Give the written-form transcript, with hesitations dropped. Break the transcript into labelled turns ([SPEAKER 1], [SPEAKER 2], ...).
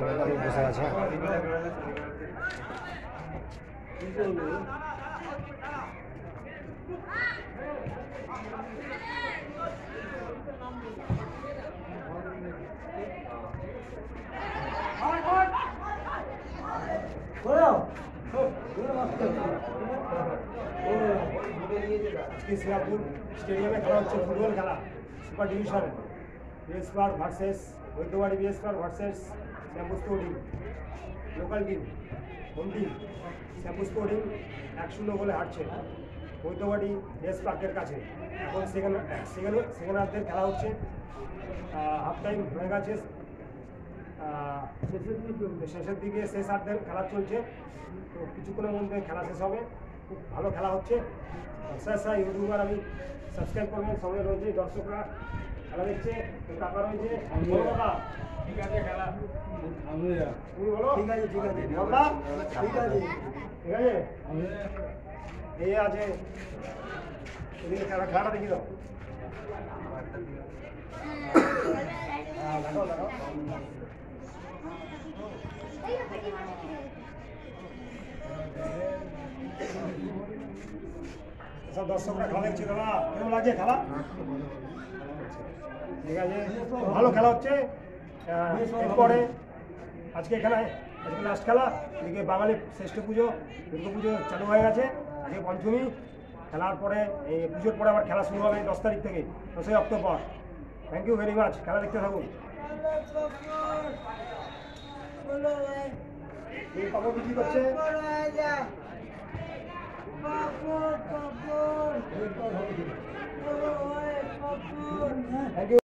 [SPEAKER 1] বসে আছে।
[SPEAKER 2] শ্রীরামপুর স্টেডিয়ামে খেলা হচ্ছে ফুটবল খেলা, সুপার ডিভিশন। বিএস পার ভার্সেস বৈদ্যবাড়ি বিএস পার ভার্সেস শ্যাম্পুস্কো team. Local team, home team শ্যাম্পুস্কো টিম 1-0 গোলে হারছে বৈদ্যবাড়ি বিএস পার্কের কাছে। এখন সেকেন্ড হাফের খেলা হচ্ছে, হাফ টাইম হয়ে গেছে, শেষের দিকে শেষ হাফের খেলা চলছে। তো কিছুক্ষণের মধ্যে খেলা শেষ হবে। খুব ভালো খেলা হচ্ছে। ইউটিউবার আমি সাবস্ক্রাইব করবেন। সবাই রয়েছে, দর্শকরা খেলা দেখছে, টাকা রয়েছে। ঠিক আছে খেলা, তুমি বলো। ঠিক আছে ঠিক আছে ঠিক আছে ঠিক আছে। এই আছে এদিকে খেলাটা দেখি দাও। দেখো দেখো সব দর্শকরা খেলা দেখছে। দাদা কেমন লাগছে খেলা? ঠিক আছে, ভালো খেলা হচ্ছে। এরপরে আজকে লাস্ট খেলা। এদিকে বাঙালি শ্রেষ্ঠ পুজো, দুর্গা পুজো চালু হয়ে গেছে। আজকে পঞ্চমী, খেলার পরে এই পুজোর পরে আবার খেলা শুরু হবে 10 তারিখ থেকে, 10ই October. Thank you very much. খেলা দেখতে থাকুন। এই খবর বিক্রি করছে। Thank you.